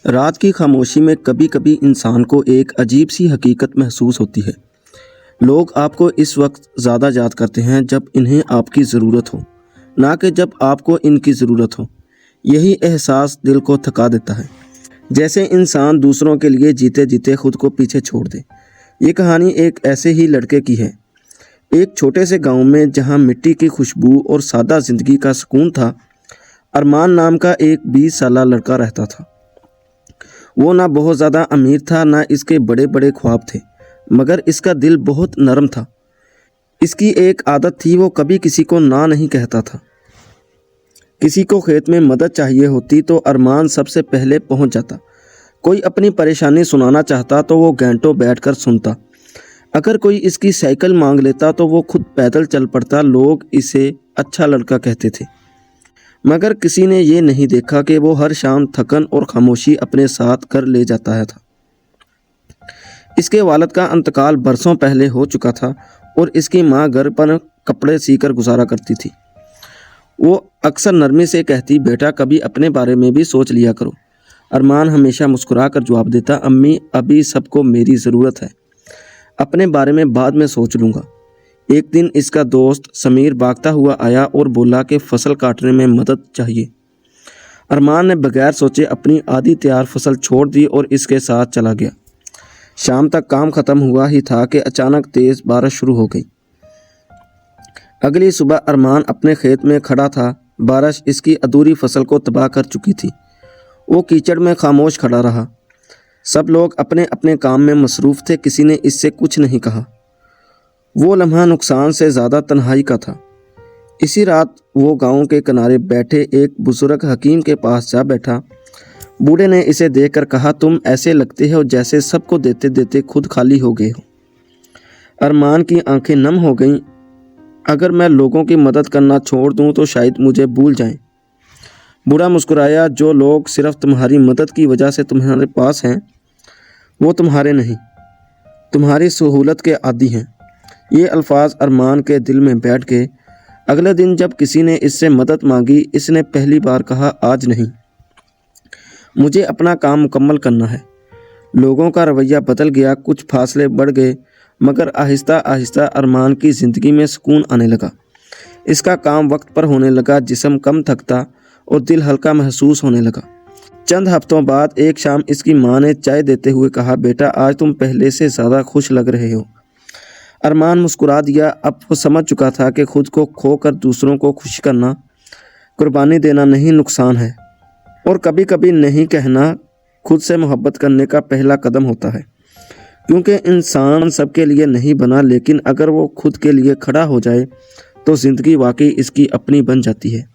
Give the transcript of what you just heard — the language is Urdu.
رات کی خاموشی میں کبھی کبھی انسان کو ایک عجیب سی حقیقت محسوس ہوتی ہے۔ لوگ آپ کو اس وقت زیادہ یاد کرتے ہیں جب انہیں آپ کی ضرورت ہو، نہ کہ جب آپ کو ان کی ضرورت ہو۔ یہی احساس دل کو تھکا دیتا ہے، جیسے انسان دوسروں کے لیے جیتے جیتے خود کو پیچھے چھوڑ دے۔ یہ کہانی ایک ایسے ہی لڑکے کی ہے، ایک چھوٹے سے گاؤں میں جہاں مٹی کی خوشبو اور سادہ زندگی کا سکون تھا۔ ارمان نام کا ایک 20 سالہ لڑکا رہتا تھا۔ وہ نہ بہت زیادہ امیر تھا، نہ اس کے بڑے بڑے خواب تھے، مگر اس کا دل بہت نرم تھا۔ اس کی ایک عادت تھی، وہ کبھی کسی کو نہ نہیں کہتا تھا۔ کسی کو کھیت میں مدد چاہیے ہوتی تو ارمان سب سے پہلے پہنچ جاتا۔ کوئی اپنی پریشانی سنانا چاہتا تو وہ گھنٹوں بیٹھ کر سنتا۔ اگر کوئی اس کی سائیکل مانگ لیتا تو وہ خود پیدل چل پڑتا۔ لوگ اسے اچھا لڑکا کہتے تھے، مگر کسی نے یہ نہیں دیکھا کہ وہ ہر شام تھکن اور خاموشی اپنے ساتھ کر لے جاتا تھا۔ اس کے والد کا انتقال برسوں پہلے ہو چکا تھا اور اس کی ماں گھر پر کپڑے سی کر گزارا کرتی تھی۔ وہ اکثر نرمی سے کہتی، بیٹا کبھی اپنے بارے میں بھی سوچ لیا کرو۔ ارمان ہمیشہ مسکرا کر جواب دیتا، امی ابھی سب کو میری ضرورت ہے، اپنے بارے میں بعد میں سوچ لوں گا۔ ایک دن اس کا دوست سمیر بھاگتا ہوا آیا اور بولا کہ فصل کاٹنے میں مدد چاہیے۔ ارمان نے بغیر سوچے اپنی آدھی تیار فصل چھوڑ دی اور اس کے ساتھ چلا گیا۔ شام تک کام ختم ہوا ہی تھا کہ اچانک تیز بارش شروع ہو گئی۔ اگلی صبح ارمان اپنے کھیت میں کھڑا تھا۔ بارش اس کی ادھوری فصل کو تباہ کر چکی تھی۔ وہ کیچڑ میں خاموش کھڑا رہا۔ سب لوگ اپنے اپنے کام میں مصروف تھے، کسی نے اس سے کچھ نہیں کہا۔ وہ لمحہ نقصان سے زیادہ تنہائی کا تھا۔ اسی رات وہ گاؤں کے کنارے بیٹھے ایک بزرگ حکیم کے پاس جا بیٹھا۔ بوڑھے نے اسے دیکھ کر کہا، تم ایسے لگتے ہو جیسے سب کو دیتے دیتے خود خالی ہو گئے ہو۔ ارمان کی آنکھیں نم ہو گئیں۔ اگر میں لوگوں کی مدد کرنا چھوڑ دوں تو شاید مجھے بھول جائیں۔ بوڑھا مسکرایا، جو لوگ صرف تمہاری مدد کی وجہ سے تمہارے پاس ہیں، وہ تمہارے نہیں، تمہاری سہولت کے عادی ہیں۔ یہ الفاظ ارمان کے دل میں بیٹھ گئے۔ اگلے دن جب کسی نے اس سے مدد مانگی، اس نے پہلی بار کہا، آج نہیں، مجھے اپنا کام مکمل کرنا ہے۔ لوگوں کا رویہ بدل گیا، کچھ فاصلے بڑھ گئے، مگر آہستہ آہستہ ارمان کی زندگی میں سکون آنے لگا۔ اس کا کام وقت پر ہونے لگا، جسم کم تھکتا اور دل ہلکا محسوس ہونے لگا۔ چند ہفتوں بعد ایک شام اس کی ماں نے چائے دیتے ہوئے کہا، بیٹا آج تم پہلے سے زیادہ خوش لگ رہے ہو۔ ارمان مسکرا دیا۔ اب وہ سمجھ چکا تھا کہ خود کو کھو کر دوسروں کو خوش کرنا قربانی دینا نہیں، نقصان ہے، اور کبھی کبھی نہیں کہنا خود سے محبت کرنے کا پہلا قدم ہوتا ہے، کیونکہ انسان سب کے لیے نہیں بنا، لیکن اگر وہ خود کے لیے کھڑا ہو جائے تو زندگی واقعی اس کی اپنی بن جاتی ہے۔